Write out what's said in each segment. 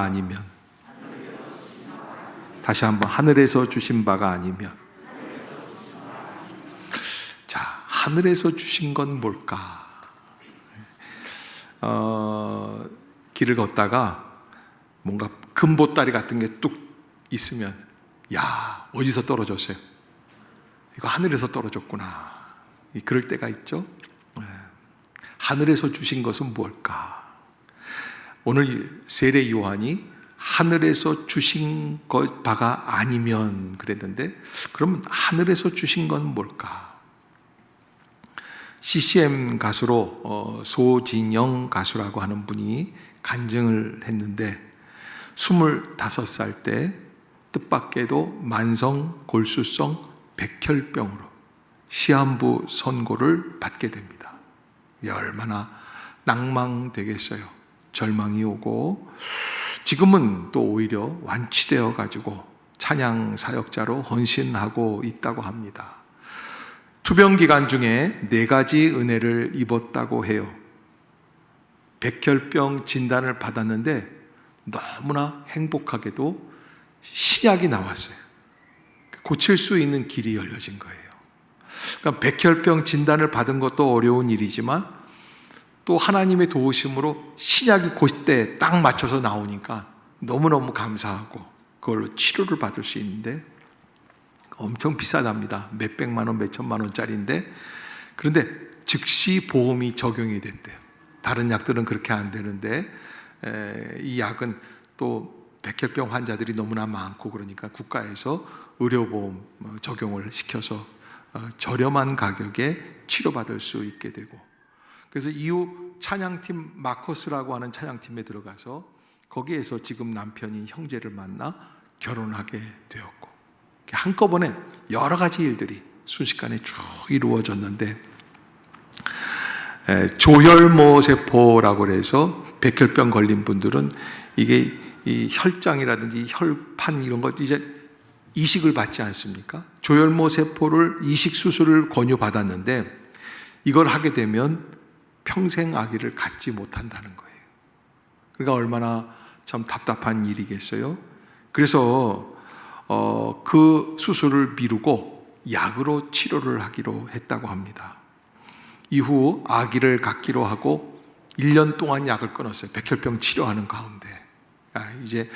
아니면, 다시 한번, 하늘에서 주신 바가 아니면. 자, 하늘에서 주신 건 뭘까? 길을 걷다가 뭔가 금보따리 같은 게 뚝 있으면, 야, 어디서 떨어졌어요? 이거 하늘에서 떨어졌구나. 그럴 때가 있죠. 하늘에서 주신 것은 무엇일까? 오늘 세례 요한이 하늘에서 주신 것 바가 아니면 그랬는데, 그러면 하늘에서 주신 건 뭘까? CCM 가수로 소진영 가수라고 하는 분이 간증을 했는데, 25살 때 뜻밖에도 만성 골수성 백혈병으로 시한부 선고를 받게 됩니다. 얼마나 낭망되겠어요. 절망이 오고, 지금은 또 오히려 완치되어 가지고 찬양 사역자로 헌신하고 있다고 합니다. 투병 기간 중에 4가지 은혜를 입었다고 해요. 백혈병 진단을 받았는데 너무나 행복하게도 신약이 나왔어요. 고칠 수 있는 길이 열려진 거예요. 그러니까 백혈병 진단을 받은 것도 어려운 일이지만, 또 하나님의 도우심으로 신약이 그때 딱 맞춰서 나오니까 너무너무 감사하고 그걸로 치료를 받을 수 있는데, 엄청 비싸답니다. 몇백만 원, 몇천만 원짜리인데, 그런데 즉시 보험이 적용이 됐대요. 다른 약들은 그렇게 안 되는데, 이 약은 또 백혈병 환자들이 너무나 많고 그러니까 국가에서 의료보험 적용을 시켜서 저렴한 가격에 치료받을 수 있게 되고, 그래서 이후 찬양팀 마커스라고 하는 찬양팀에 들어가서 거기에서 지금 남편인 형제를 만나 결혼하게 되었고, 한꺼번에 여러 가지 일들이 순식간에 쭉 이루어졌는데, 조혈모 세포라고 해서 백혈병 걸린 분들은 이게 이 혈장이라든지 혈판 이런 것 이제 이식을 받지 않습니까? 조혈모 세포를 이식 수술을 권유받았는데, 이걸 하게 되면 평생 아기를 갖지 못한다는 거예요. 그러니까 얼마나 참 답답한 일이겠어요. 그래서 그 수술을 미루고 약으로 치료를 하기로 했다고 합니다. 이후 아기를 갖기로 하고 1년 동안 약을 끊었어요. 백혈병 치료하는 가운데. 이제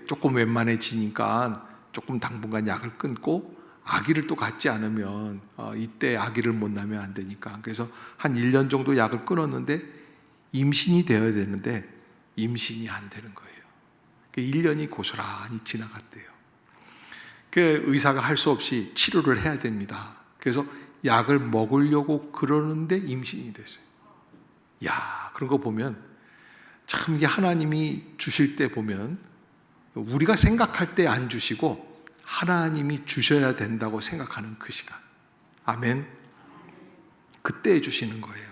조금 웬만해지니까 조금 당분간 약을 끊고, 아기를 또 갖지 않으면 이때 아기를 못 낳으면 안 되니까, 그래서 한 1년 정도 약을 끊었는데 임신이 되어야 되는데 임신이 안 되는 거예요. 1년이 고스란히 지나갔대요. 그 의사가 할 수 없이 치료를 해야 됩니다. 그래서 약을 먹으려고 그러는데 임신이 됐어요. 야, 그런 거 보면 참 이게 하나님이 주실 때 보면 우리가 생각할 때 안 주시고 하나님이 주셔야 된다고 생각하는 그 시간, 아멘, 그때 주시는 거예요.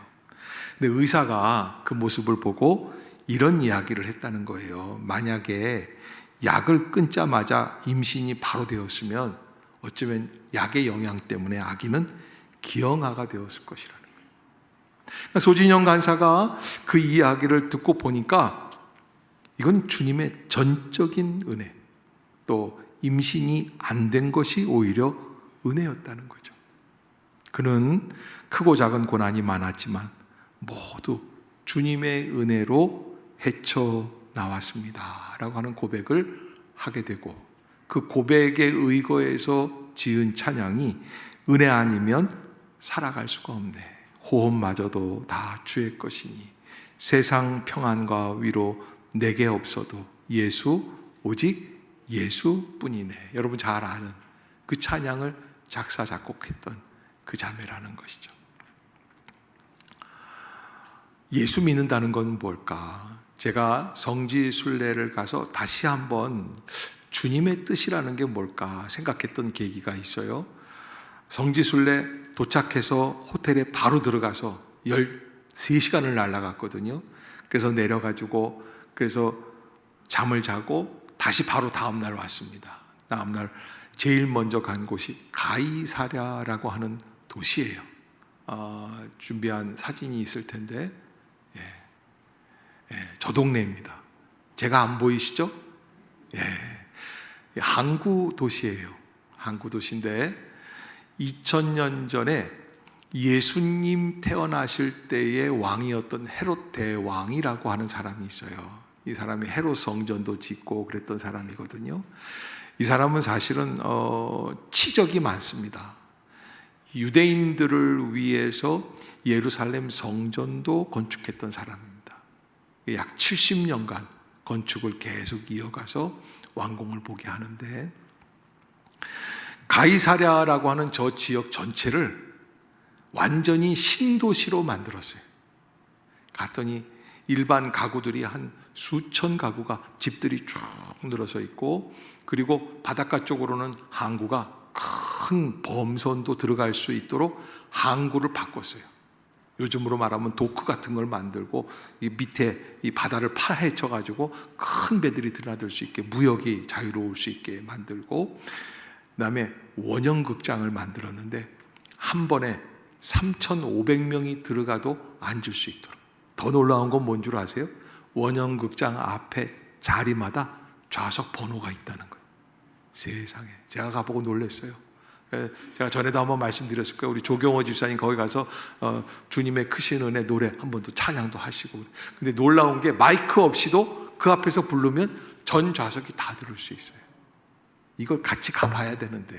근데 의사가 그 모습을 보고 이런 이야기를 했다는 거예요. 만약에 약을 끊자마자 임신이 바로 되었으면 어쩌면 약의 영향 때문에 아기는 기형아가 되었을 것이라는 거예요. 그러니까 소진영 간사가 그 이야기를 듣고 보니까 이건 주님의 전적인 은혜, 또 임신이 안 된 것이 오히려 은혜였다는 거죠. 그는 크고 작은 고난이 많았지만 모두 주님의 은혜로 헤쳐나왔습니다 라고 하는 고백을 하게 되고, 그 고백에 의거해서 지은 찬양이 은혜 아니면 살아갈 수가 없네, 호흡마저도 다 주의 것이니 세상 평안과 위로 내게 없어도 예수, 오직 예수뿐이네. 여러분 잘 아는 그 찬양을 작사 작곡했던 그 자매라는 것이죠. 예수 믿는다는 건 뭘까? 제가 성지순례를 가서 다시 한번 주님의 뜻이라는 게 뭘까 생각했던 계기가 있어요. 성지순례 도착해서 호텔에 바로 들어가서 13시간을 날아갔거든요. 그래서 내려가지고 그래서 잠을 자고 다시 바로 다음날 왔습니다. 다음날 제일 먼저 간 곳이 가이사랴라고 하는 도시예요. 준비한 사진이 있을 텐데, 저 동네입니다. 제가 안 보이시죠? 예. 항구 도시예요. 항구 도시인데 2000년 전에 예수님 태어나실 때의 왕이었던 헤롯 대왕이라고 하는 사람이 있어요. 이 사람이 헤롯 성전도 짓고 그랬던 사람이거든요. 이 사람은 사실은 치적이 많습니다. 유대인들을 위해서 예루살렘 성전도 건축했던 사람입니다. 약 70년간 건축을 계속 이어가서 완공을 보게 하는데, 가이사랴라고 하는 저 지역 전체를 완전히 신도시로 만들었어요. 갔더니 일반 가구들이 한 수천 가구가, 집들이 쭉 늘어서 있고, 그리고 바닷가 쪽으로는 항구가 큰 범선도 들어갈 수 있도록 항구를 바꿨어요. 요즘으로 말하면 도크 같은 걸 만들고 이 밑에 이 바다를 파헤쳐 가지고 큰 배들이 드나들 수 있게, 무역이 자유로울 수 있게 만들고, 그다음에 원형극장을 만들었는데 한 번에 3,500명이 들어가도 앉을 수 있도록. 더 놀라운 건 뭔 줄 아세요? 원형극장 앞에 자리마다 좌석 번호가 있다는 거예요. 세상에, 제가 가보고 놀랐어요. 제가 전에도 한번 말씀드렸을 거예요. 우리 조경호 집사님 거기 가서 주님의 크신 은혜 노래 한 번 더 찬양도 하시고. 근데 놀라운 게 마이크 없이도 그 앞에서 부르면 전 좌석이 다 들을 수 있어요. 이걸 같이 가봐야 되는데.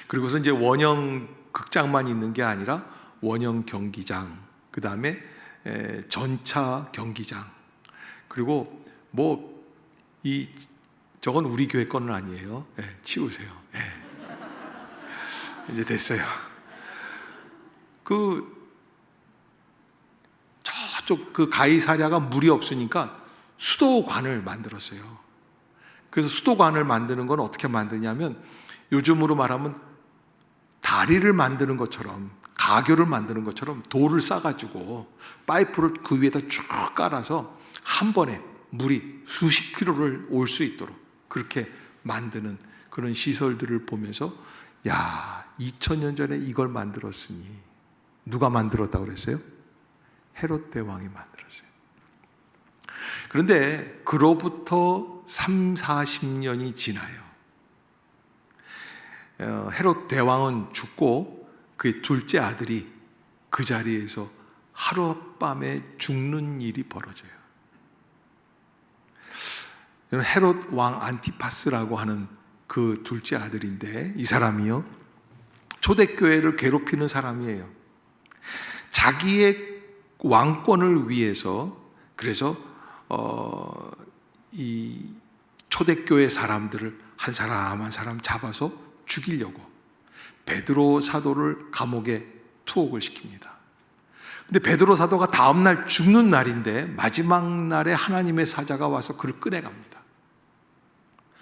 그리고서 이제 원형 극장만 있는 게 아니라 원형 경기장, 그 다음에 전차 경기장, 그리고 저건 우리 교회 거는 아니에요. 치우세요. 이제 됐어요. 저쪽 가이사랴가 물이 없으니까 수도관을 만들었어요. 그래서 수도관을 만드는 건 어떻게 만드냐면, 요즘으로 말하면 다리를 만드는 것처럼, 가교를 만드는 것처럼 돌을 싸가지고 파이프를 그 위에다 쭉 깔아서 한 번에 물이 수십 킬로를 올 수 있도록 그렇게 만드는 그런 시설들을 보면서, 야, 2000년 전에 이걸 만들었으니 누가 만들었다고 그랬어요? 헤롯 대왕이 만들었어요. 그런데 그로부터 30-40년이 지나요. 헤롯 대왕은 죽고 그의 둘째 아들이 그 자리에서 하룻밤에 죽는 일이 벌어져요. 헤롯 왕 안티파스라고 하는 그 둘째 아들인데, 이 사람이요, 초대교회를 괴롭히는 사람이에요. 자기의 왕권을 위해서, 그래서 이 초대교회 사람들을 한 사람 한 사람 잡아서 죽이려고 베드로 사도를 감옥에 투옥을 시킵니다. 근데 베드로 사도가 다음날 죽는 날인데, 마지막 날에 하나님의 사자가 와서 그를 꺼내갑니다.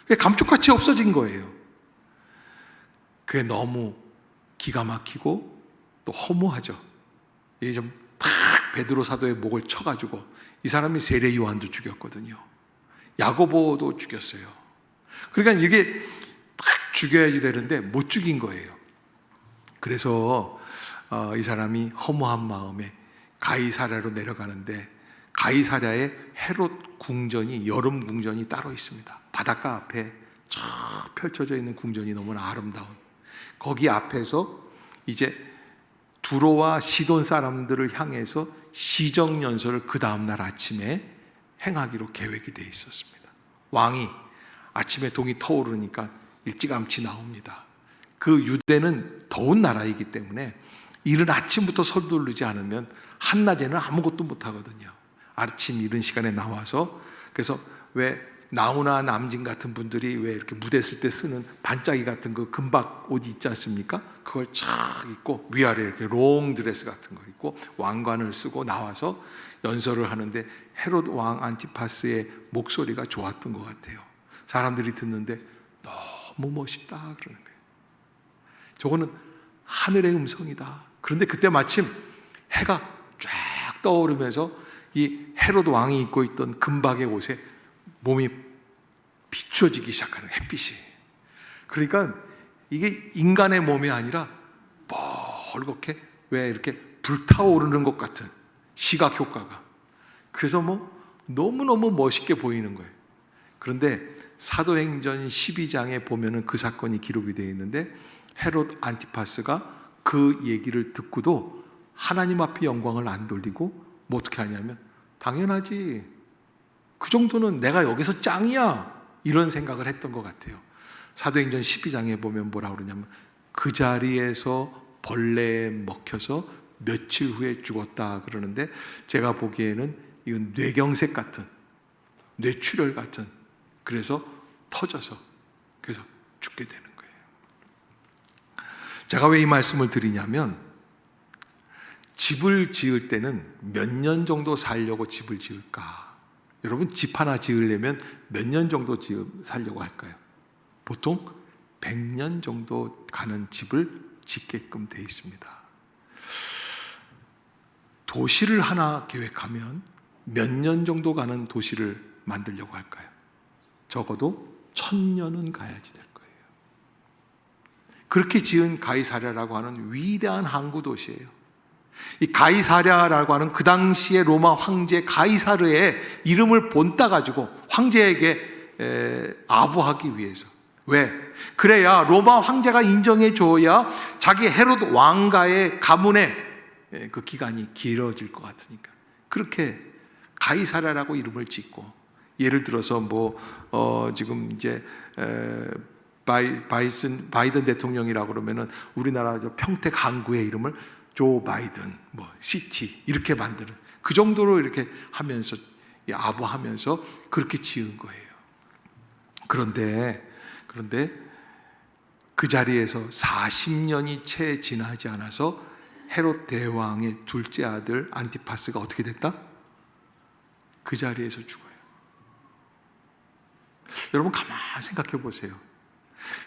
그게 감쪽같이 없어진 거예요. 그게 너무 기가 막히고 또 허무하죠. 이게 좀 딱 베드로 사도의 목을 쳐가지고, 이 사람이 세례 요한도 죽였거든요. 야고보도 죽였어요. 그러니까 이게 딱 죽여야지 되는데 못 죽인 거예요. 그래서 이 사람이 허무한 마음에 가이사랴로 내려가는데, 가이사랴에 헤롯 궁전이, 여름 궁전이 따로 있습니다. 바닷가 앞에 쫙 펼쳐져 있는 궁전이 너무나 아름다운, 거기 앞에서 이제 두로와 시돈 사람들을 향해서 시정연설을 그 다음날 아침에 행하기로 계획이 되어 있었습니다. 왕이 아침에 동이 터오르니까 일찌감치 나옵니다. 그 유대는 더운 나라이기 때문에 이른 아침부터 서두르지 않으면 한낮에는 아무것도 못하거든요. 아침 이른 시간에 나와서, 그래서 왜 나훈아 남진 같은 분들이 왜 이렇게 무대 쓸 때 쓰는 반짝이 같은 그 금박 옷 있지 않습니까? 그걸 쫙 입고 위아래 이렇게 롱드레스 같은 거 입고 왕관을 쓰고 나와서 연설을 하는데, 헤롯 왕 안티파스의 목소리가 좋았던 것 같아요. 사람들이 듣는데 너무 멋있다 그러는 거예요. 저거는 하늘의 음성이다. 그런데 그때 마침 해가 쫙 떠오르면서 이 헤롯 왕이 입고 있던 금박의 옷에 몸이 비추어지기 시작하는 햇빛이. 그러니까 이게 인간의 몸이 아니라 멀겋게 왜 이렇게 불타오르는 것 같은 시각 효과가. 그래서 너무너무 멋있게 보이는 거예요. 그런데 사도행전 12장에 보면은 그 사건이 기록이 되어 있는데, 헤롯 안티파스가 그 얘기를 듣고도 하나님 앞에 영광을 안 돌리고 뭐 어떻게 하냐면, 당연하지, 그 정도는 내가 여기서 짱이야, 이런 생각을 했던 것 같아요. 사도행전 12장에 보면 뭐라고 그러냐면, 그 자리에서 벌레에 먹혀서 며칠 후에 죽었다 그러는데, 제가 보기에는 이건 뇌경색 같은, 뇌출혈 같은, 그래서 터져서 그래서 죽게 되는 거예요. 제가 왜 이 말씀을 드리냐면, 집을 지을 때는 몇 년 정도 살려고 집을 지을까? 여러분, 집 하나 지으려면 몇 년 정도 살려고 할까요? 보통 100년 정도 가는 집을 짓게끔 되어 있습니다. 도시를 하나 계획하면 몇 년 정도 가는 도시를 만들려고 할까요? 적어도 1000년은 가야지 될 거예요. 그렇게 지은 가이사랴라고 하는 위대한 항구 도시예요. 이 가이사랴라고 하는 그 당시에 로마 황제 가이사르의 이름을 본따 가지고 황제에게 아부하기 위해서. 왜? 그래야 로마 황제가 인정해 줘야 자기 헤롯 왕가의 가문의 그 기간이 길어질 것 같으니까 그렇게 가이사랴라고 이름을 짓고, 예를 들어서 지금 이제 바이든 대통령이라고 그러면은 우리나라 평택 항구의 이름을 조 바이든 시티 이렇게 만드는, 그 정도로 이렇게 하면서 아부하면서 그렇게 지은 거예요. 그런데 그 자리에서 40년이 채 지나지 않아서 헤롯 대왕의 둘째 아들 안티파스가 어떻게 됐다? 그 자리에서 죽어요. 여러분, 가만히 생각해 보세요.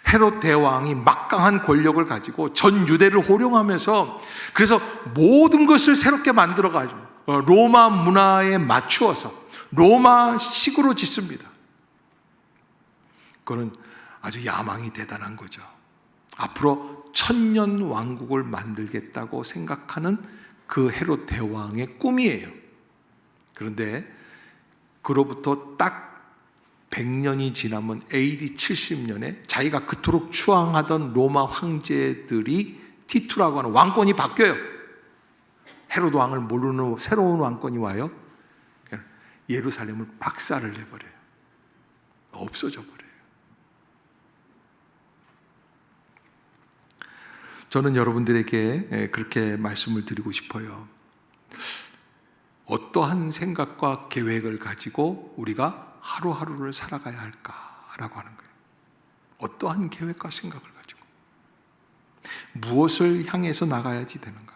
헤롯 대왕이 막강한 권력을 가지고 전 유대를 호령하면서, 그래서 모든 것을 새롭게 만들어 가지고 로마 문화에 맞추어서 로마식으로 짓습니다. 그거는 아주 야망이 대단한 거죠. 앞으로 1000년 왕국을 만들겠다고 생각하는 그 헤롯 대왕의 꿈이에요. 그런데 그로부터 딱 100년이 지나면 AD 70년에 자기가 그토록 추앙하던 로마 황제들이 티투라고 하는 왕권이 바뀌어요. 헤롯 왕을 모르는 새로운 왕권이 와요. 예루살렘을 박살을 내버려요. 없어져 버려요. 저는 여러분들에게 그렇게 말씀을 드리고 싶어요. 어떠한 생각과 계획을 가지고 우리가 하루하루를 살아가야 할까라고 하는 거예요. 어떠한 계획과 생각을 가지고 무엇을 향해서 나가야지 되는가?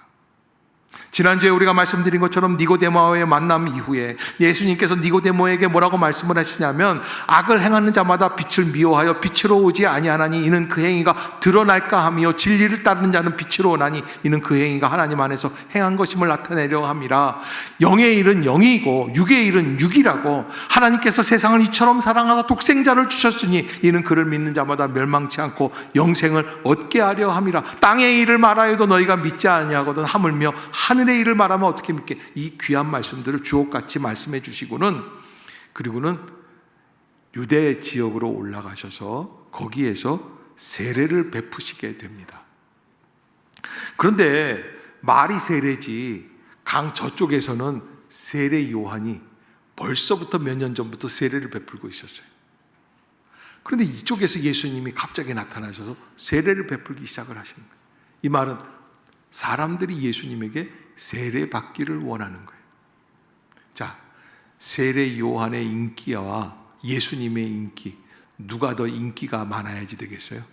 지난주에 우리가 말씀드린 것처럼 니고데모와의 만남 이후에 예수님께서 니고데모에게 뭐라고 말씀을 하시냐면, 악을 행하는 자마다 빛을 미워하여 빛으로 오지 아니하나니 이는 그 행위가 드러날까 하며, 진리를 따르는 자는 빛으로 오나니 이는 그 행위가 하나님 안에서 행한 것임을 나타내려 함이라. 영의 일은 영이고 육의 일은 육이라고, 하나님께서 세상을 이처럼 사랑하사 독생자를 주셨으니 이는 그를 믿는 자마다 멸망치 않고 영생을 얻게 하려 함이라. 땅의 일을 말하여도 너희가 믿지 아니하거든 하물며 하늘의 일을 말하면 어떻게 믿게? 이 귀한 말씀들을 주옥같이 말씀해 주시고는, 그리고는 유대 지역으로 올라가셔서 거기에서 세례를 베푸시게 됩니다. 그런데 말이 세례지, 강 저쪽에서는 세례 요한이 벌써부터 몇 년 전부터 세례를 베풀고 있었어요. 그런데 이쪽에서 예수님이 갑자기 나타나셔서 세례를 베풀기 시작을 하시는 거예요. 이 말은 사람들이 예수님에게 세례 받기를 원하는 거예요. 자, 세례 요한의 인기와 예수님의 인기, 누가 더 인기가 많아야지 되겠어요?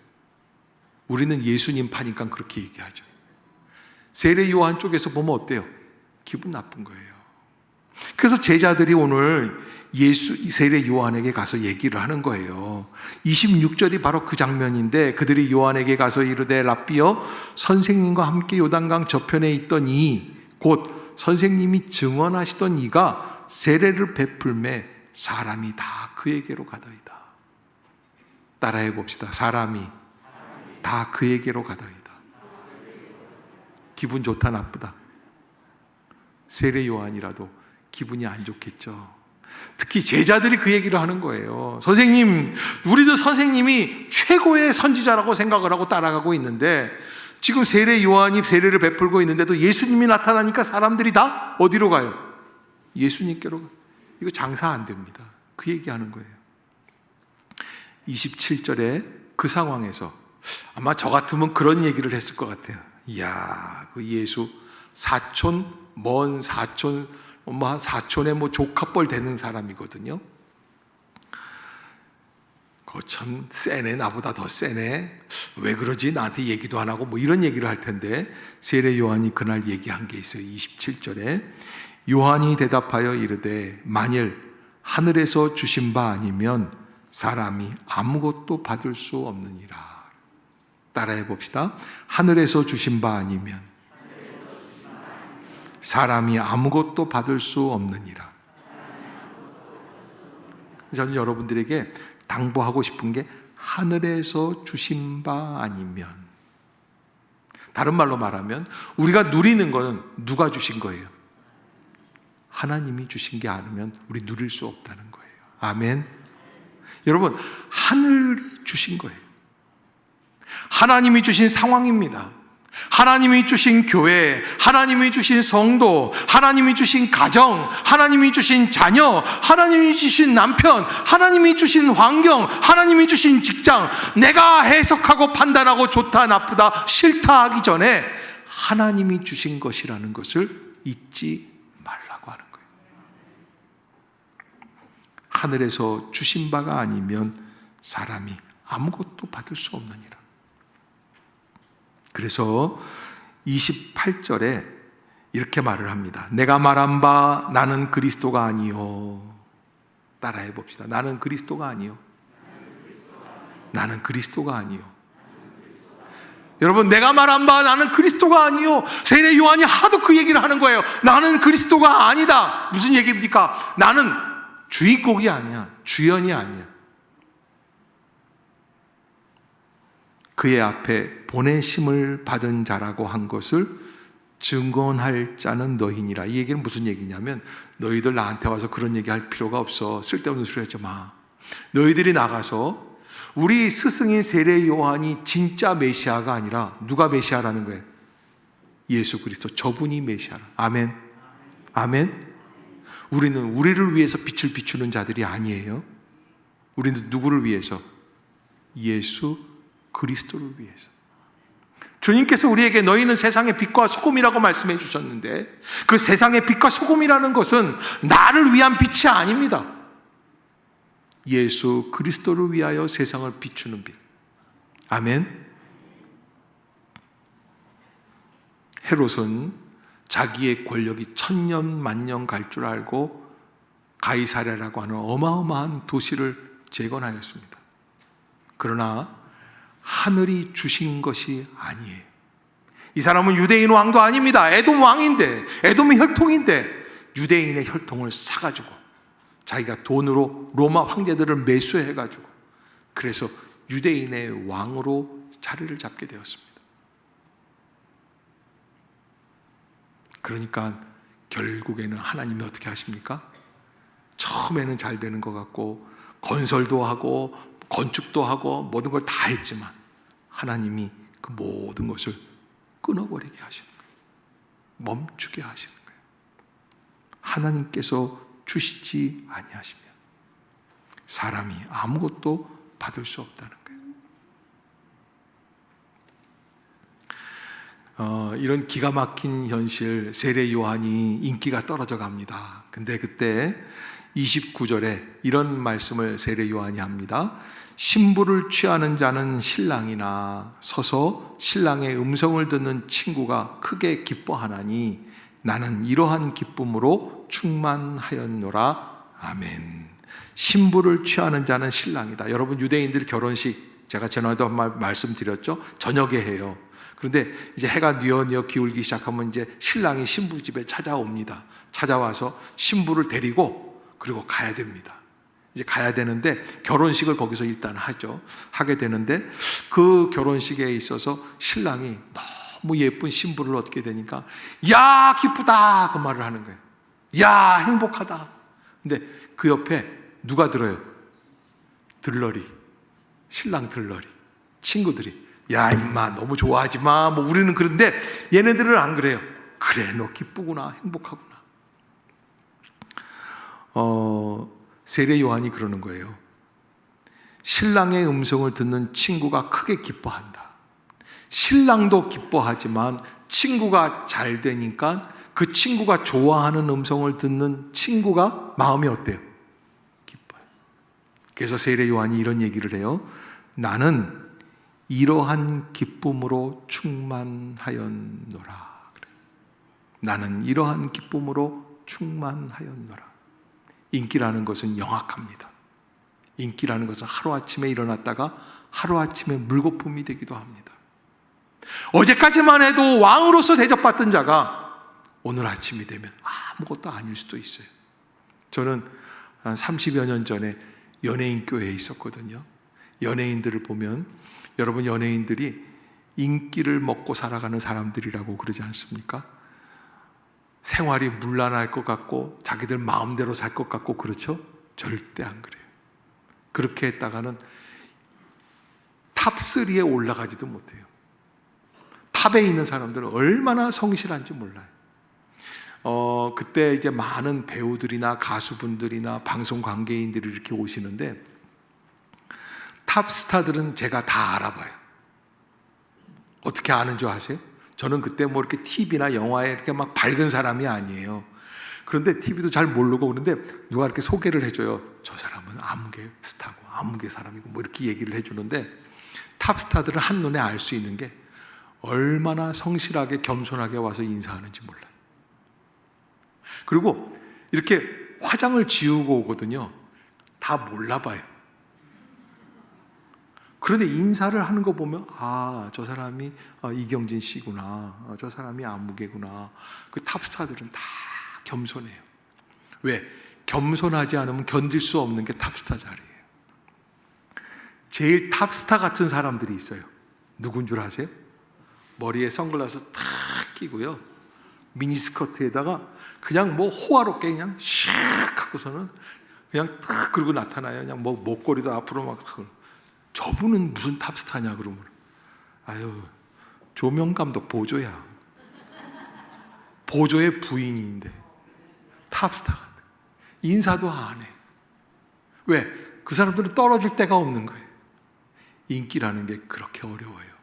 우리는 예수님 파니까 그렇게 얘기하죠. 세례 요한 쪽에서 보면 어때요? 기분 나쁜 거예요. 그래서 제자들이 오늘 세례 요한에게 가서 얘기를 하는 거예요. 26절이 바로 그 장면인데, 그들이 요한에게 가서 이르되 랍비여, 선생님과 함께 요단강 저편에 있던 이, 곧 선생님이 증언하시던 이가 세례를 베풀매 사람이 다 그에게로 가더이다. 따라해 봅시다. 사람이 다 그에게로 가더이다. 기분 좋다 나쁘다? 세례 요한이라도 기분이 안 좋겠죠. 특히 제자들이 그 얘기를 하는 거예요. 선생님, 우리도 선생님이 최고의 선지자라고 생각을 하고 따라가고 있는데 지금 세례 요한이 세례를 베풀고 있는데도 예수님이 나타나니까 사람들이 다 어디로 가요? 예수님께로 가요. 이거 장사 안 됩니다. 그 얘기하는 거예요. 27절에 그 상황에서 아마 저 같으면 그런 얘기를 했을 것 같아요. 이야, 그 예수 사촌, 먼 사촌, 한 사촌의 조카뻘 되는 사람이거든요. 참 세네, 나보다 더 세네. 왜 그러지? 나한테 얘기도 안 하고 이런 얘기를 할 텐데 세례 요한이 그날 얘기한 게 있어요. 27절에 요한이 대답하여 이르되 만일 하늘에서 주신 바 아니면 사람이 아무것도 받을 수 없느니라. 따라해 봅시다. 하늘에서 주신 바 아니면 사람이 아무것도 받을 수 없느니라. 저는 여러분들에게 당부하고 싶은 게 하늘에서 주신 바 아니면, 다른 말로 말하면 우리가 누리는 거는 누가 주신 거예요? 하나님이 주신 게 아니면 우리 누릴 수 없다는 거예요. 아멘. 여러분, 하늘이 주신 거예요. 하나님이 주신 상황입니다. 하나님이 주신 교회, 하나님이 주신 성도, 하나님이 주신 가정, 하나님이 주신 자녀, 하나님이 주신 남편, 하나님이 주신 환경, 하나님이 주신 직장, 내가 해석하고 판단하고 좋다 나쁘다 싫다 하기 전에 하나님이 주신 것이라는 것을 잊지 말라고 하는 거예요. 하늘에서 주신 바가 아니면 사람이 아무것도 받을 수 없느니라. 그래서 28절에 이렇게 말을 합니다. 내가 말한 바 나는 그리스도가 아니요. 따라해 봅시다. 나는 그리스도가 아니요. 나는 그리스도가 아니요. 여러분, 내가 말한 바 나는 그리스도가 아니요. 세례 요한이 하도 그 얘기를 하는 거예요. 나는 그리스도가 아니다. 무슨 얘기입니까? 나는 주인공이 아니야. 주연이 아니야. 그의 앞에 보내심을 받은 자라고 한 것을 증언할 자는 너희니라. 이 얘기는 무슨 얘기냐면, 너희들 나한테 와서 그런 얘기 할 필요가 없어. 쓸데없는 소리 하지 마. 너희들이 나가서 우리 스승인 세례 요한이 진짜 메시아가 아니라 누가 메시아라는 거예요? 예수 그리스도, 저분이 메시아라. 아멘. 아멘. 우리는 우리를 위해서 빛을 비추는 자들이 아니에요. 우리는 누구를 위해서? 예수 그리스도를 위해서. 주님께서 우리에게 너희는 세상의 빛과 소금이라고 말씀해 주셨는데, 그 세상의 빛과 소금이라는 것은 나를 위한 빛이 아닙니다. 예수 그리스도를 위하여 세상을 비추는 빛. 아멘. 헤롯은 자기의 권력이 천년 만년 갈 줄 알고 가이사랴라고 하는 어마어마한 도시를 재건하였습니다. 그러나 하늘이 주신 것이 아니에요. 이 사람은 유대인 왕도 아닙니다. 에돔 왕인데, 에돔의 혈통인데 유대인의 혈통을 사가지고 자기가 돈으로 로마 황제들을 매수해가지고 그래서 유대인의 왕으로 자리를 잡게 되었습니다. 그러니까 결국에는 하나님이 어떻게 하십니까? 처음에는 잘 되는 것 같고 건설도 하고 건축도 하고 모든 걸 다 했지만 하나님이 그 모든 것을 끊어버리게 하시는 거예요. 멈추게 하시는 거예요. 하나님께서 주시지 아니하시면 사람이 아무것도 받을 수 없다는 거예요. 이런 기가 막힌 현실, 세례 요한이 인기가 떨어져 갑니다. 근데 그때 29절에 이런 말씀을 세례 요한이 합니다. 신부를 취하는 자는 신랑이나 서서 신랑의 음성을 듣는 친구가 크게 기뻐하나니 나는 이러한 기쁨으로 충만하였노라. 아멘. 신부를 취하는 자는 신랑이다. 여러분, 유대인들 결혼식 제가 전에도 한 번 말씀드렸죠. 저녁에 해요. 그런데 이제 해가 뉘어뉘어 기울기 시작하면 이제 신랑이 신부 집에 찾아옵니다. 찾아와서 신부를 데리고 그리고 가야 됩니다. 이제 가야 되는데 결혼식을 거기서 일단 하게 되는데 그 결혼식에 있어서 신랑이 너무 예쁜 신부를 얻게 되니까 야 기쁘다 그 말을 하는 거예요. 야 행복하다. 근데 그 옆에 누가 들어요? 들러리, 신랑 들러리, 친구들이 야 임마 너무 좋아하지 마. 뭐 우리는 그런데 얘네들은 안 그래요. 그래 너 기쁘구나, 행복하구나. 세례 요한이 그러는 거예요. 신랑의 음성을 듣는 친구가 크게 기뻐한다. 신랑도 기뻐하지만 친구가 잘 되니까 그 친구가 좋아하는 음성을 듣는 친구가 마음이 어때요? 기뻐요. 그래서 세례 요한이 이런 얘기를 해요. 나는 이러한 기쁨으로 충만하였노라. 나는 이러한 기쁨으로 충만하였노라. 인기라는 것은 영악합니다. 인기라는 것은 하루아침에 일어났다가 하루아침에 물거품이 되기도 합니다. 어제까지만 해도 왕으로서 대접받던 자가 오늘 아침이 되면 아무것도 아닐 수도 있어요. 저는 한 30여 년 전에 연예인 교회에 있었거든요. 연예인들을 보면 여러분 연예인들이 인기를 먹고 살아가는 사람들이라고 그러지 않습니까? 생활이 문란할 것 같고 자기들 마음대로 살 것 같고 그렇죠? 절대 안 그래요. 그렇게 했다가는 탑3에 올라가지도 못해요. 탑에 있는 사람들은 얼마나 성실한지 몰라요. 그때 이제 많은 배우들이나 가수분들이나 방송 관계인들이 이렇게 오시는데 탑스타들은 제가 다 알아봐요. 어떻게 아는 줄 아세요? 저는 그때 뭐 이렇게 TV나 영화에 이렇게 막 밝은 사람이 아니에요. 그런데 TV도 잘 모르고 그런데 누가 이렇게 소개를 해줘요. 저 사람은 아무개 스타고 아무개 사람이고 뭐 이렇게 얘기를 해주는데 탑스타들은 한눈에 알 수 있는 게 얼마나 성실하게 겸손하게 와서 인사하는지 몰라요. 그리고 이렇게 화장을 지우고 오거든요. 다 몰라봐요. 그런데 인사를 하는 거 보면 저 사람이 이경진 씨구나, 저 사람이 안무개구나. 그 탑스타들은 다 겸손해요. 왜? 겸손하지 않으면 견딜 수 없는 게 탑스타 자리예요. 제일 탑스타 같은 사람들이 있어요. 누군 줄 아세요? 머리에 선글라스 탁 끼고요, 미니스커트에다가 그냥 뭐 호화롭게 그냥 샥 하고서는 그냥 탁 그러고 나타나요. 그냥 뭐 목걸이도 앞으로 막. 저분은 무슨 탑스타냐 그러면 조명감독 보조야. 보조의 부인인데 탑스타가 인사도 안 해. 왜? 그 사람들은 떨어질 데가 없는 거예요. 인기라는 게 그렇게 어려워요.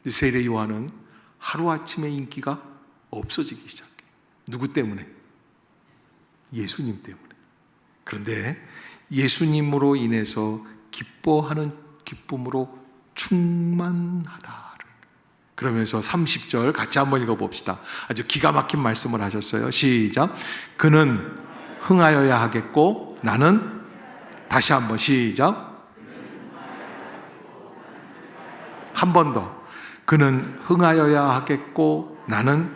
세례 요한은 하루아침에 인기가 없어지기 시작해요. 누구 때문에? 예수님 때문에. 그런데 예수님으로 인해서 기뻐하는 기쁨으로 충만하다. 그러면서 30절 같이 한번 읽어봅시다. 아주 기가 막힌 말씀을 하셨어요. 시작. 그는 흥하여야 하겠고 나는, 다시 한번 시작. 한 번 더. 그는 흥하여야 하겠고 나는,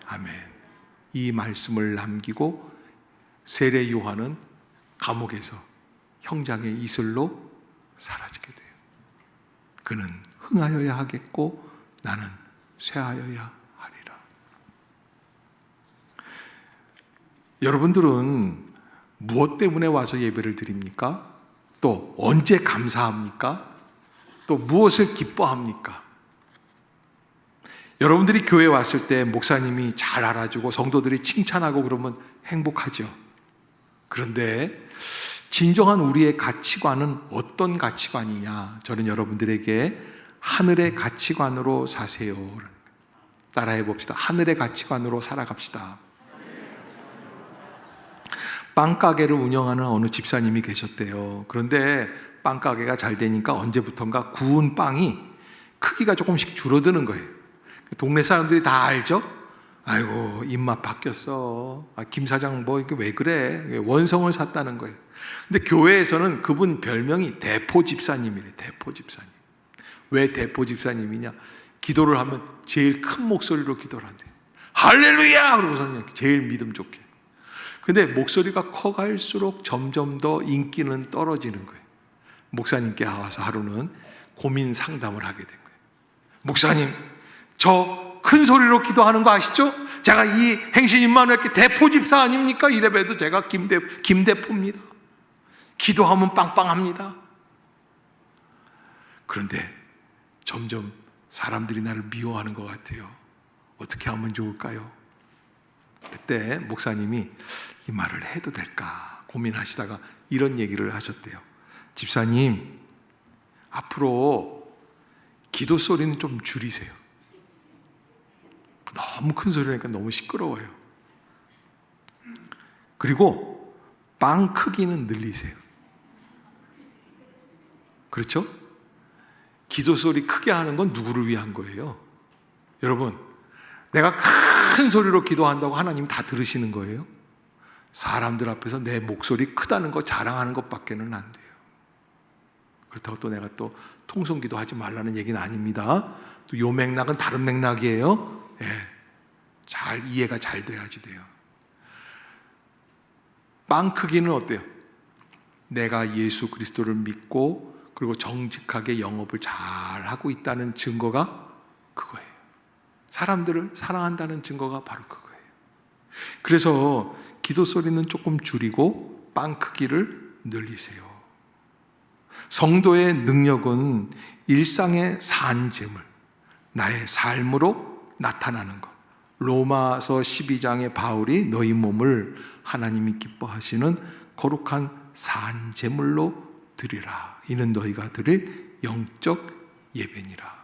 아멘. 이 말씀을 남기고 세례 요한은 감옥에서 형장의 이슬로 사라지게 돼요. 그는 흥하여야 하겠고 나는 쇠하여야 하리라. 여러분들은 무엇 때문에 와서 예배를 드립니까? 또 언제 감사합니까? 또 무엇을 기뻐합니까? 여러분들이 교회에 왔을 때 목사님이 잘 알아주고 성도들이 칭찬하고 그러면 행복하죠. 그런데 진정한 우리의 가치관은 어떤 가치관이냐? 저는 여러분들에게 하늘의 가치관으로 사세요. 따라해 봅시다. 하늘의 가치관으로 살아갑시다. 빵가게를 운영하는 어느 집사님이 계셨대요. 그런데 빵가게가 잘 되니까 언제부턴가 구운 빵이 크기가 조금씩 줄어드는 거예요. 동네 사람들이 다 알죠? 아이고 입맛 바뀌었어. 김 사장 뭐 이게 왜 그래? 원성을 샀다는 거예요. 근데 교회에서는 그분 별명이 대포 집사님이래. 대포 집사님. 왜 대포 집사님이냐? 기도를 하면 제일 큰 목소리로 기도를 한대요. 할렐루야! 그러고서는 제일 믿음 좋게. 근데 목소리가 커갈수록 점점 더 인기는 떨어지는 거예요. 목사님께 와서 하루는 고민 상담을 하게 된 거예요. 목사님, 저 큰 소리로 기도하는 거 아시죠? 제가 이 행신 임마누엘 대포집사 아닙니까? 이래봬도 제가 김대포입니다. 기도하면 빵빵합니다. 그런데 점점 사람들이 나를 미워하는 것 같아요. 어떻게 하면 좋을까요? 그때 목사님이 이 말을 해도 될까 고민하시다가 이런 얘기를 하셨대요. 집사님, 앞으로 기도 소리는 좀 줄이세요. 너무 큰 소리니까 너무 시끄러워요. 그리고 빵 크기는 늘리세요. 그렇죠? 기도 소리 크게 하는 건 누구를 위한 거예요? 여러분, 내가 큰 소리로 기도한다고 하나님 다 들으시는 거예요? 사람들 앞에서 내 목소리 크다는 거 자랑하는 것밖에는 안 돼요. 그렇다고 또 내가 또 통성기도 하지 말라는 얘기는 아닙니다. 또 요 맥락은 다른 맥락이에요. 예, 잘 이해가 잘 돼야지 돼요. 빵 크기는 어때요? 내가 예수 그리스도를 믿고 그리고 정직하게 영업을 잘 하고 있다는 증거가 그거예요. 사람들을 사랑한다는 증거가 바로 그거예요. 그래서 기도 소리는 조금 줄이고 빵 크기를 늘리세요. 성도의 능력은 일상의 산재물, 나의 삶으로 나타나는 것. 로마서 12장의 바울이 너희 몸을 하나님이 기뻐하시는 거룩한 산재물로 드리라. 이는 너희가 드릴 영적 예배니라.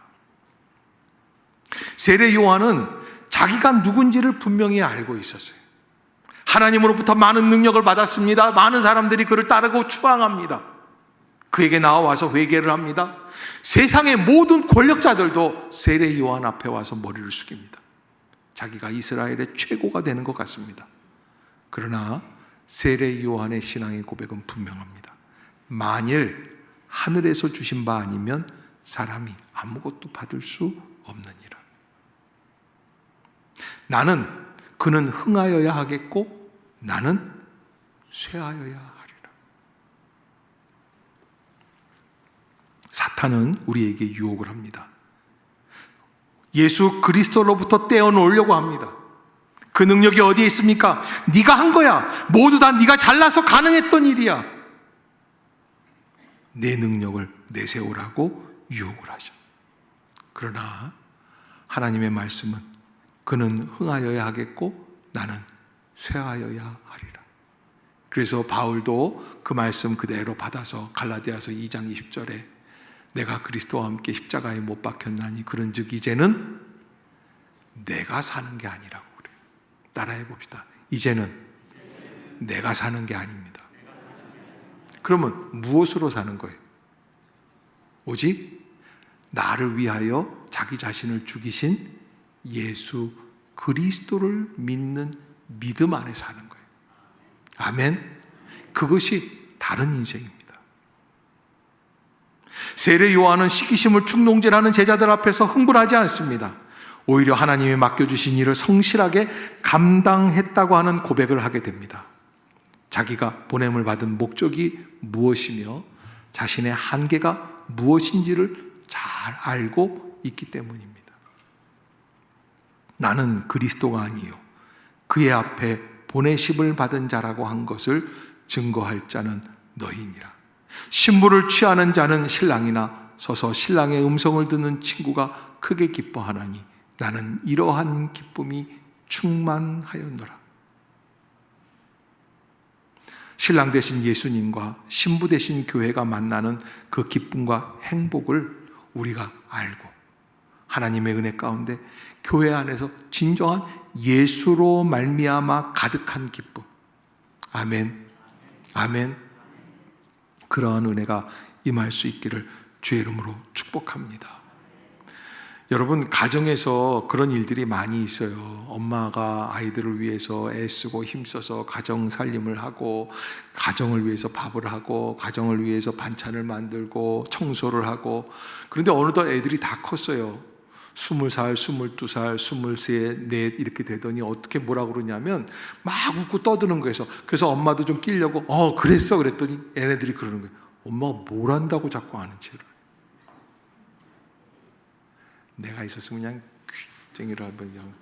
세례 요한은 자기가 누군지를 분명히 알고 있었어요. 하나님으로부터 많은 능력을 받았습니다. 많은 사람들이 그를 따르고 추앙합니다. 그에게 나와서 회개를 합니다. 세상의 모든 권력자들도 세례 요한 앞에 와서 머리를 숙입니다. 자기가 이스라엘의 최고가 되는 것 같습니다. 그러나 세례 요한의 신앙의 고백은 분명합니다. 만일 하늘에서 주신 바 아니면 사람이 아무것도 받을 수 없느니라. 그는 흥하여야 하겠고 나는 쇠하여야 하리라. 사탄은 우리에게 유혹을 합니다. 예수 그리스도로부터 떼어놓으려고 합니다. 그 능력이 어디에 있습니까? 네가 한 거야. 모두 다 네가 잘나서 가능했던 일이야. 내 능력을 내세우라고 유혹을 하죠. 그러나 하나님의 말씀은 그는 흥하여야 하겠고 나는 쇠하여야 하리라. 그래서 바울도 그 말씀 그대로 받아서 갈라디아서 2장 20절에 내가 그리스도와 함께 십자가에 못 박혔나니 그런즉 이제는 내가 사는 게 아니라고 그래요. 따라해 봅시다. 이제는 내가 사는 게 아닙니다. 그러면 무엇으로 사는 거예요? 오직 나를 위하여 자기 자신을 죽이신 예수 그리스도를 믿는 믿음 안에 사는 거예요. 아멘. 그것이 다른 인생입니다. 세례 요한은 시기심을 충동질하는 제자들 앞에서 흥분하지 않습니다. 오히려 하나님이 맡겨주신 일을 성실하게 감당했다고 하는 고백을 하게 됩니다. 자기가 보냄을 받은 목적이 무엇이며 자신의 한계가 무엇인지를 잘 알고 있기 때문입니다. 나는 그리스도가 아니요 그의 앞에 보내심을 받은 자라고 한 것을 증거할 자는 너희니라. 신부를 취하는 자는 신랑이나 서서 신랑의 음성을 듣는 친구가 크게 기뻐하나니 나는 이러한 기쁨이 충만하였노라. 신랑 되신 예수님과 신부 되신 교회가 만나는 그 기쁨과 행복을 우리가 알고 하나님의 은혜 가운데 교회 안에서 진정한 예수로 말미암아 가득한 기쁨. 아멘. 아멘. 그러한 은혜가 임할 수 있기를 주의 이름으로 축복합니다. 여러분, 가정에서 그런 일들이 많이 있어요. 엄마가 아이들을 위해서 애쓰고 힘써서 가정 살림을 하고 가정을 위해서 밥을 하고 가정을 위해서 반찬을 만들고 청소를 하고, 그런데 어느덧 애들이 다 컸어요. 20살, 22살, 23, 4 이렇게 되더니 어떻게 뭐라고 그러냐면 막 웃고 떠드는 거예요. 그래서 엄마도 좀 끼려고 그랬어 그랬더니 얘네들이 그러는 거예요. 엄마가 뭘 한다고 자꾸 아는 채를. 내가 있었으면 그냥 쟁이를 한번 양.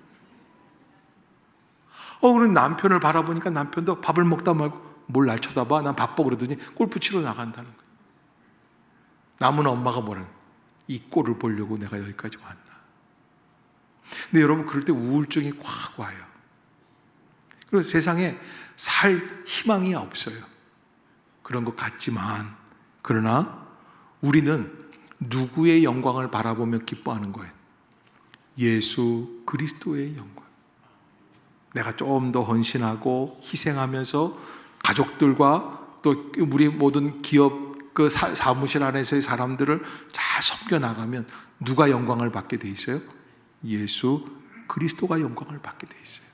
그럼 남편을 바라보니까 남편도 밥을 먹다 말고 뭘 날 쳐다봐? 난 바빠 그러더니 골프 치러 나간다는 거예요. 남은 엄마가 뭐라는 거예요? 이 꼴을 보려고 내가 여기까지 왔나. 근데 여러분 그럴 때 우울증이 확 와요. 그래서 세상에 살 희망이 없어요. 그런 것 같지만 그러나 우리는 누구의 영광을 바라보며 기뻐하는 거예요? 예수 그리스도의 영광. 내가 좀 더 헌신하고 희생하면서 가족들과 또 우리 모든 기업 그 사무실 안에서의 사람들을 잘 섬겨나가면 누가 영광을 받게 돼 있어요? 예수 그리스도가 영광을 받게 돼 있어요.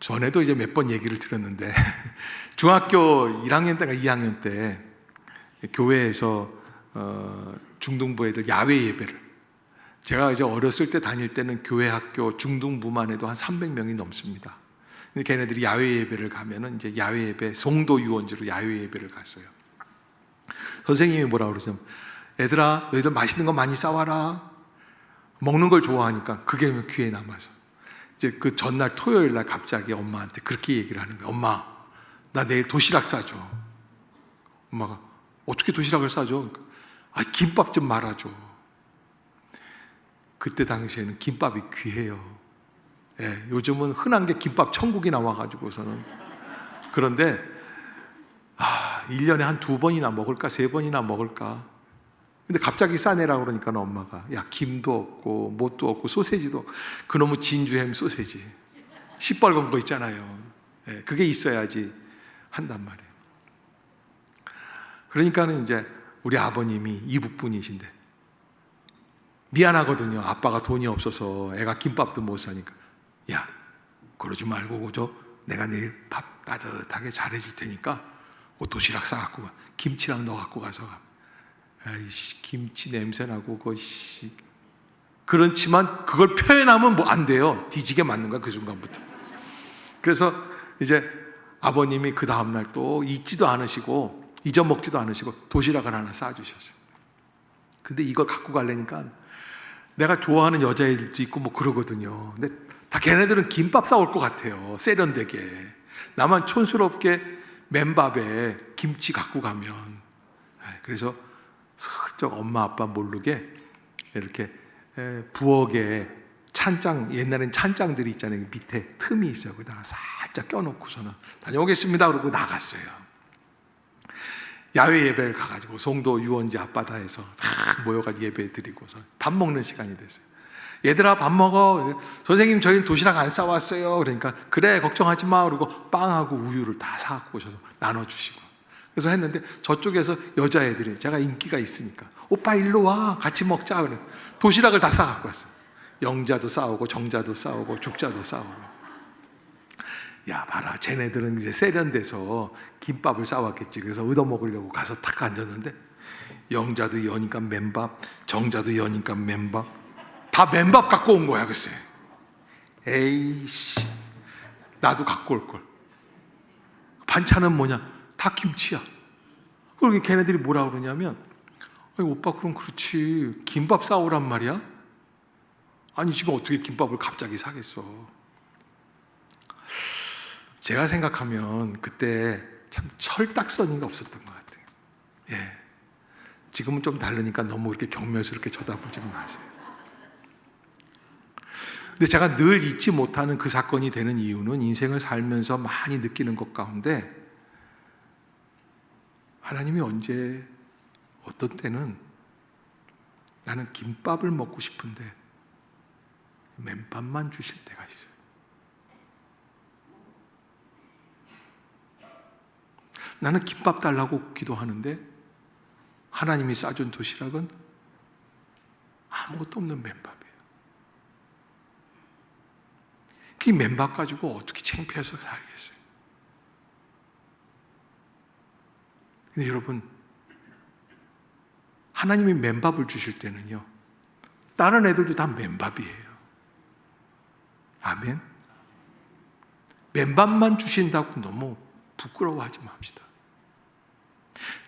전에도 이제 몇 번 얘기를 들었는데 중학교 1학년 때가 2학년 때 교회에서 중등부 애들 야외 예배를, 제가 이제 어렸을 때 다닐 때는 교회 학교 중등부만 해도 한 300명이 넘습니다. 근데 걔네들이 야외 예배를 가면은 이제 야외 예배 송도 유원지로 야외 예배를 갔어요. 선생님이 뭐라 그러죠? 애들아, 너희들 맛있는 거 많이 싸와라. 먹는 걸 좋아하니까 그게 귀에 남아서 이제 그 전날 토요일 날 갑자기 엄마한테 그렇게 얘기를 하는 거예요. 엄마, 나 내일 도시락 싸줘. 엄마가 어떻게 도시락을 싸줘? 김밥 좀 말아줘. 그때 당시에는 김밥이 귀해요. 예, 요즘은 흔한 게 김밥 천국이 나와가지고서는. 그런데 1년에 한 2번이나 먹을까 3번이나 먹을까. 근데 갑자기 싸내라고 그러니까 엄마가 야, 김도 없고 뭣도 없고 소세지도, 그놈의 진주햄 소세지 시뻘건 거 있잖아요. 예, 그게 있어야지 한단 말이에요. 그러니까는 이제 우리 아버님이 이북분이신데 미안하거든요. 아빠가 돈이 없어서 애가 김밥도 못 사니까. 야, 그러지 말고 그저 내가 내일 밥 따뜻하게 잘해줄 테니까 도시락 싸갖고 가. 김치랑 넣어 갖고 가서 가. 아이씨, 김치 냄새나고 그것이. 그렇지만 그걸 표현하면 뭐 안 돼요. 뒤지게 맞는 거야 그 순간부터. 그래서 이제 아버님이 그 다음날 또 잊지도 않으시고 잊어먹지도 않으시고 도시락을 하나 싸주셨어요. 근데 이걸 갖고 가려니까 내가 좋아하는 여자애들도 있고 뭐 그러거든요. 근데 다 걔네들은 김밥 싸올 것 같아요. 세련되게. 나만 촌스럽게 맨밥에 김치 갖고 가면. 그래서 슬쩍 엄마 아빠 모르게 이렇게 부엌에 찬장, 옛날엔 찬장들이 있잖아요. 밑에 틈이 있어요. 거기다가 살짝 껴놓고서는 다녀오겠습니다 그러고 나갔어요. 야외 예배를 가가지고 송도 유원지 앞바다에서 싹 모여가지고 예배 드리고서 밥 먹는 시간이 됐어요. 얘들아 밥 먹어. 선생님 저희는 도시락 안 싸왔어요. 그러니까 그래 걱정하지 마. 그리고 빵하고 우유를 다 사갖고 오셔서 나눠주시고. 그래서 했는데 저쪽에서 여자애들이, 제가 인기가 있으니까 오빠 일로 와 같이 먹자. 그래 도시락을 다 싸갖고 왔어요. 영자도 싸우고 정자도 싸우고 죽자도 싸우고. 야 봐라, 쟤네들은 이제 세련돼서 김밥을 싸왔겠지. 그래서 얻어먹으려고 가서 탁 앉았는데 영자도 여니까 맨밥, 정자도 여니까 맨밥, 다 맨밥 갖고 온 거야. 글쎄, 에이씨, 나도 갖고 올걸. 반찬은 뭐냐? 다 김치야. 그러고 걔네들이 뭐라 그러냐면 오빠 그럼 그렇지 김밥 싸오란 말이야? 아니 지금 어떻게 김밥을 갑자기 사겠어. 제가 생각하면 그때 참 철딱서니가 없었던 것 같아요. 예, 지금은 좀 다르니까 너무 그렇게 경멸스럽게 쳐다보지 마세요. 근데 제가 늘 잊지 못하는 그 사건이 되는 이유는 인생을 살면서 많이 느끼는 것 가운데 하나님이 언제 어떤 때는 나는 김밥을 먹고 싶은데 맨밥만 주실 때가 있어요. 나는 김밥 달라고 기도하는데 하나님이 싸준 도시락은 아무것도 없는 맨밥이에요. 그 맨밥 가지고 어떻게 창피해서 살겠어요. 근데 여러분, 하나님이 맨밥을 주실 때는요, 다른 애들도 다 맨밥이에요. 아멘. 맨밥만 주신다고 너무 부끄러워하지 맙시다.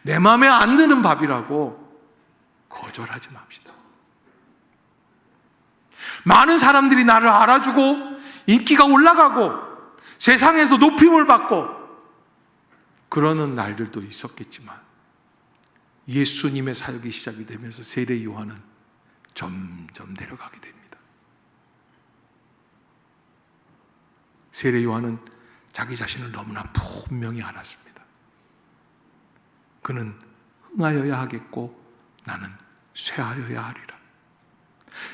내 마음에 안 드는 밥이라고 거절하지 맙시다. 많은 사람들이 나를 알아주고 인기가 올라가고 세상에서 높임을 받고 그러는 날들도 있었겠지만 예수님의 사역이 시작이 되면서 세례 요한은 점점 내려가게 됩니다. 세례 요한은 자기 자신을 너무나 분명히 알았습니다. 그는 흥하여야 하겠고 나는 쇠하여야 하리라.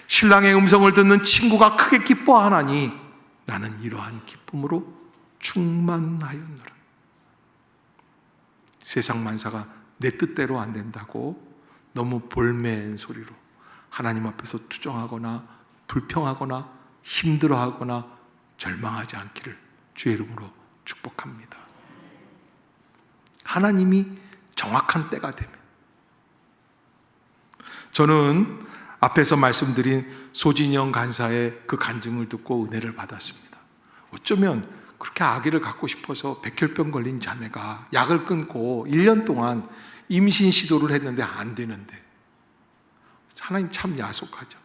신랑의 음성을 듣는 친구가 크게 기뻐하나니 나는 이러한 기쁨으로 충만하였노라. 세상 만사가 내 뜻대로 안 된다고 너무 볼멘 소리로 하나님 앞에서 투정하거나 불평하거나 힘들어하거나 절망하지 않기를 주의 이름으로 축복합니다. 하나님이 정확한 때가 되면, 저는 앞에서 말씀드린 소진영 간사의 그 간증을 듣고 은혜를 받았습니다. 어쩌면 그렇게 아기를 갖고 싶어서 백혈병 걸린 자매가 약을 끊고 1년 동안 임신 시도를 했는데 안 되는데 하나님 참 야속하죠.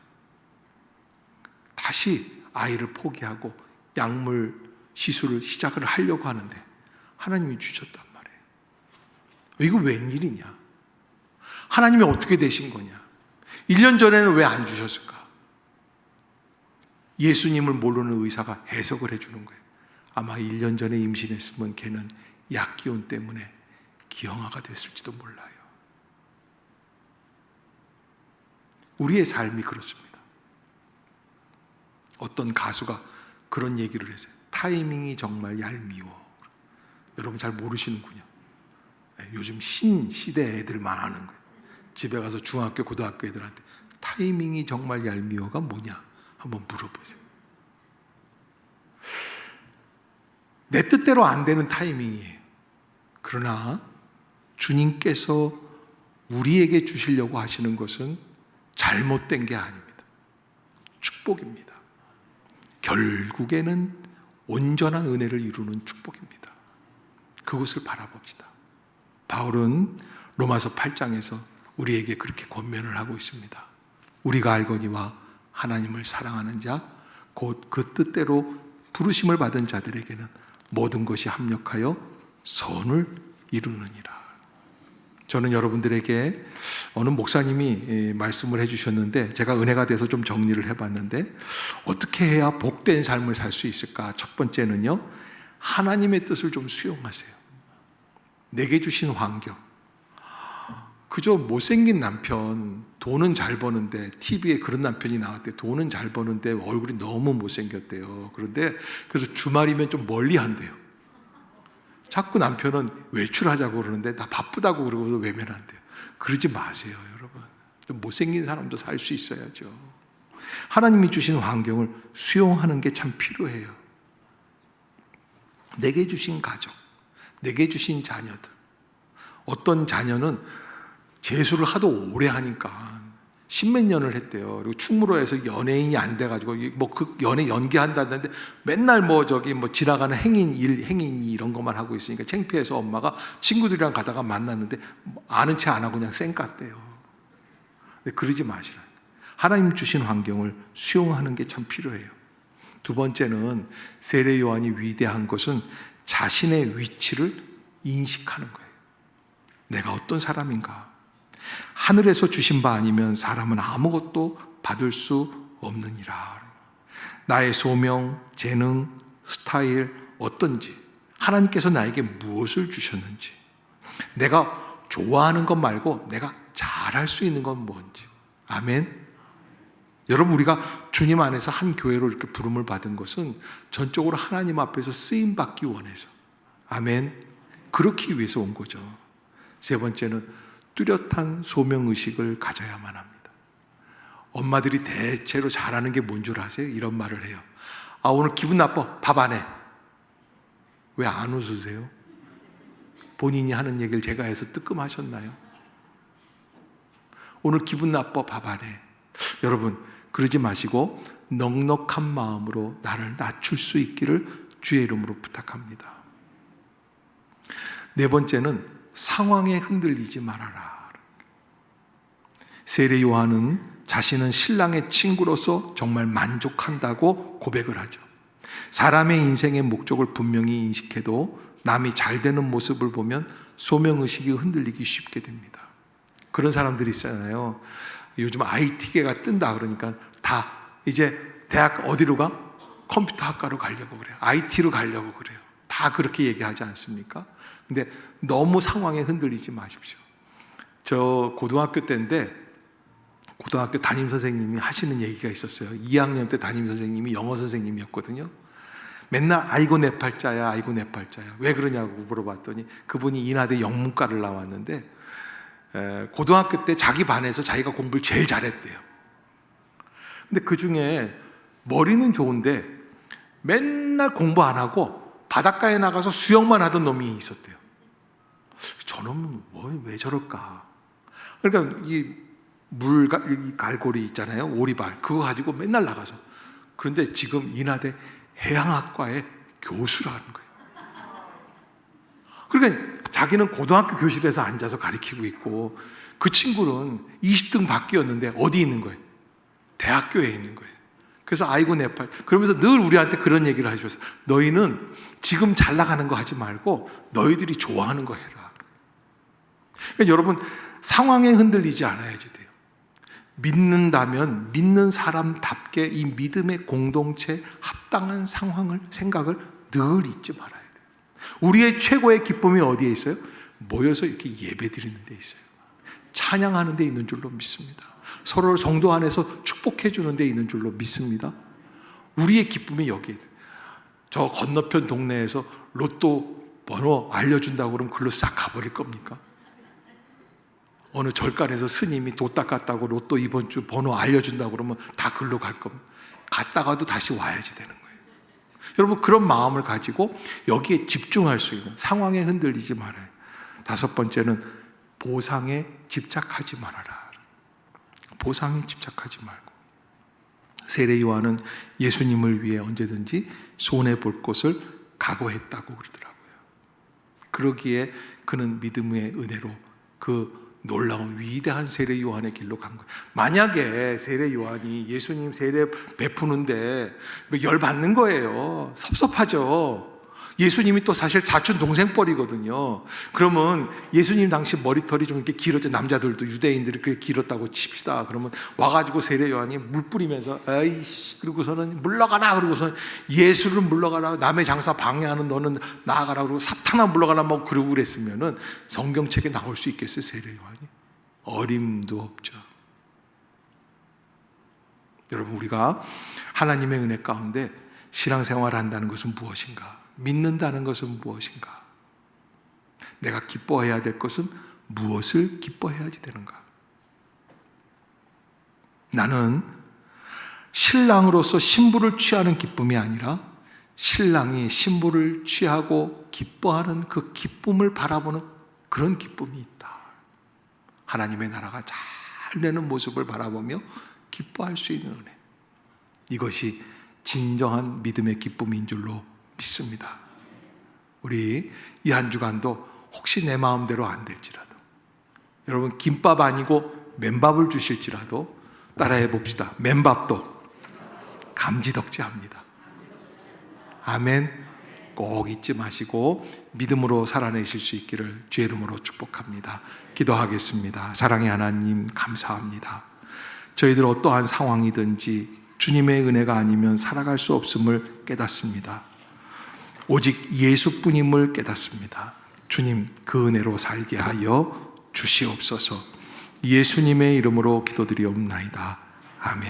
다시 아이를 포기하고 약물 시술을 시작을 하려고 하는데 하나님이 주셨단 말이에요. 이거 웬일이냐? 하나님이 어떻게 되신 거냐? 1년 전에는 왜 안 주셨을까? 예수님을 모르는 의사가 해석을 해주는 거예요. 아마 1년 전에 임신했으면 걔는 약기운 때문에 기형아가 됐을지도 몰라요. 우리의 삶이 그렇습니다. 어떤 가수가 그런 얘기를 했어요. 타이밍이 정말 얄미워. 여러분 잘 모르시는군요. 요즘 신시대 애들만 하는 거예요. 집에 가서 중학교, 고등학교 애들한테 타이밍이 정말 얄미워가 뭐냐 한번 물어보세요. 내 뜻대로 안 되는 타이밍이에요. 그러나 주님께서 우리에게 주시려고 하시는 것은 잘못된 게 아닙니다. 축복입니다. 결국에는 온전한 은혜를 이루는 축복입니다. 그것을 바라봅시다. 바울은 로마서 8장에서 우리에게 그렇게 권면을 하고 있습니다. 우리가 알거니와 하나님을 사랑하는 자, 곧 그 뜻대로 부르심을 받은 자들에게는 모든 것이 합력하여 선을 이루느니라. 저는 여러분들에게 어느 목사님이 말씀을 해주셨는데 제가 은혜가 돼서 좀 정리를 해봤는데 어떻게 해야 복된 삶을 살 수 있을까? 첫 번째는요, 하나님의 뜻을 좀 수용하세요. 내게 주신 환경, 그저 못생긴 남편, 돈은 잘 버는데, TV에 그런 남편이 나왔대. 돈은 잘 버는데 얼굴이 너무 못생겼대요. 그런데 그래서 주말이면 좀 멀리 한대요. 자꾸 남편은 외출하자고 그러는데 나 바쁘다고 그러고서 외면한대요. 그러지 마세요, 여러분. 좀 못생긴 사람도 살 수 있어야죠. 하나님이 주신 환경을 수용하는 게 참 필요해요. 내게 주신 가족, 내게 주신 자녀들. 어떤 자녀는 재수를 하도 오래 하니까 십몇 년을 했대요. 그리고 충무로에서 연예인이 안 돼가지고 뭐 그 연애 연기한다는데 맨날 뭐 저기 뭐 지나가는 행인이 이런 것만 하고 있으니까 창피해서 엄마가 친구들이랑 가다가 만났는데 아는 체 안 하고 그냥 쌩 깠대요. 그러지 마시라. 하나님 주신 환경을 수용하는 게 참 필요해요. 두 번째는 세례 요한이 위대한 것은 자신의 위치를 인식하는 거예요. 내가 어떤 사람인가? 하늘에서 주신 바 아니면 사람은 아무것도 받을 수 없느니라. 나의 소명, 재능, 스타일 어떤지, 하나님께서 나에게 무엇을 주셨는지, 내가 좋아하는 것 말고 내가 잘할 수 있는 건 뭔지. 아멘. 여러분, 우리가 주님 안에서 한 교회로 이렇게 부름을 받은 것은 전적으로 하나님 앞에서 쓰임 받기 원해서, 아멘, 그렇기 위해서 온 거죠. 세 번째는 뚜렷한 소명의식을 가져야만 합니다. 엄마들이 대체로 잘하는 게 뭔 줄 아세요? 이런 말을 해요. 아, 오늘 기분 나빠, 밥 안 해. 왜 안 웃으세요? 본인이 하는 얘기를 제가 해서 뜨끔하셨나요? 오늘 기분 나빠, 밥 안 해. 여러분, 그러지 마시고 넉넉한 마음으로 나를 낮출 수 있기를 주의 이름으로 부탁합니다. 네 번째는 상황에 흔들리지 말아라. 세례 요한은 자신은 신랑의 친구로서 정말 만족한다고 고백을 하죠. 사람의 인생의 목적을 분명히 인식해도 남이 잘 되는 모습을 보면 소명의식이 흔들리기 쉽게 됩니다. 그런 사람들이 있잖아요. 요즘 IT계가 뜬다 그러니까 다 이제 대학 어디로 가? 컴퓨터 학과로 가려고 그래요. IT로 가려고 그래요. 다 그렇게 얘기하지 않습니까? 근데 너무 상황에 흔들리지 마십시오. 저 고등학교 때인데 고등학교 담임 선생님이 하시는 얘기가 있었어요. 2학년 때 담임 선생님이 영어 선생님이었거든요. 맨날 아이고 내 팔자야, 아이고 내 팔자야. 왜 그러냐고 물어봤더니 그분이 인하대 영문과를 나왔는데 고등학교 때 자기 반에서 자기가 공부를 제일 잘했대요. 근데 그 중에 머리는 좋은데 맨날 공부 안 하고 바닷가에 나가서 수영만 하던 놈이 있었대요. 저놈은 왜 저럴까? 그러니까 이 갈고리 있잖아요. 오리발. 그거 가지고 맨날 나가서. 그런데 지금 인하대 해양학과의 교수라는 거예요. 그러니까 자기는 고등학교 교실에서 앉아서 가르치고 있고 그 친구는 20등 밖이었는데 어디 있는 거예요? 대학교에 있는 거예요. 그래서 아이고 내 팔. 그러면서 늘 우리한테 그런 얘기를 하셨어요. 너희는 지금 잘 나가는 거 하지 말고 너희들이 좋아하는 거 해라. 그러니까 여러분 상황에 흔들리지 않아야지 돼요. 믿는다면 믿는 사람답게 이 믿음의 공동체 합당한 생각을 늘 잊지 말아야 돼요. 우리의 최고의 기쁨이 어디에 있어요? 모여서 이렇게 예배 드리는 데 있어요. 찬양하는 데 있는 줄로 믿습니다. 서로를 성도 안에서 축복해 주는 데 있는 줄로 믿습니다. 우리의 기쁨이 여기에 있어요. 저 건너편 동네에서 로또 번호 알려준다고 그러면 글로 싹 가버릴 겁니까? 어느 절간에서 스님이 도 닦았다고 로또 이번 주 번호 알려준다고 그러면 다 글로 갈 겁니다. 갔다가도 다시 와야지 되는 거예요. 여러분 그런 마음을 가지고 여기에 집중할 수 있는 상황에 흔들리지 말아요. 5번째는 보상에 집착하지 말아라. 보상에 집착하지 말고 세례 요한은 예수님을 위해 언제든지 손해볼 것을 각오했다고 그러더라고요. 그러기에 그는 믿음의 은혜로 그 놀라운 위대한 세례 요한의 길로 간 거예요. 만약에 세례 요한이 예수님 세례 베푸는데 열 받는 거예요. 섭섭하죠. 예수님이 또 사실 사촌 동생뻘이거든요. 그러면 예수님 당시 머리털이 좀 이렇게 길었죠. 남자들도 유대인들이 그렇게 길었다고 칩시다. 그러면 와가지고 세례 요한이 물 뿌리면서 아이씨 그러고서는 물러가라 그러고서는 예수를 물러가라 남의 장사 방해하는 너는 나아가라 그러고 사탄아 물러가라 뭐 그러고 그랬으면은 성경책에 나올 수 있겠어요. 세례 요한이 어림도 없죠. 여러분 우리가 하나님의 은혜 가운데 신앙생활을 한다는 것은 무엇인가? 믿는다는 것은 무엇인가? 내가 기뻐해야 될 것은 무엇을 기뻐해야지 되는가? 나는 신랑으로서 신부를 취하는 기쁨이 아니라 신랑이 신부를 취하고 기뻐하는 그 기쁨을 바라보는 그런 기쁨이 있다. 하나님의 나라가 잘 되는 모습을 바라보며 기뻐할 수 있는 은혜. 이것이 진정한 믿음의 기쁨인 줄로 믿습니다. 우리 이 한 주간도 혹시 내 마음대로 안 될지라도 여러분 김밥 아니고 맨밥을 주실지라도 따라해 봅시다. 맨밥도 감지덕지합니다. 아멘. 꼭 잊지 마시고 믿음으로 살아내실 수 있기를 주의 이름으로 축복합니다. 기도하겠습니다. 사랑의 하나님 감사합니다. 저희들 어떠한 상황이든지 주님의 은혜가 아니면 살아갈 수 없음을 깨닫습니다. 오직 예수뿐임을 깨닫습니다. 주님 그 은혜로 살게 하여 주시옵소서. 예수님의 이름으로 기도드리옵나이다. 아멘.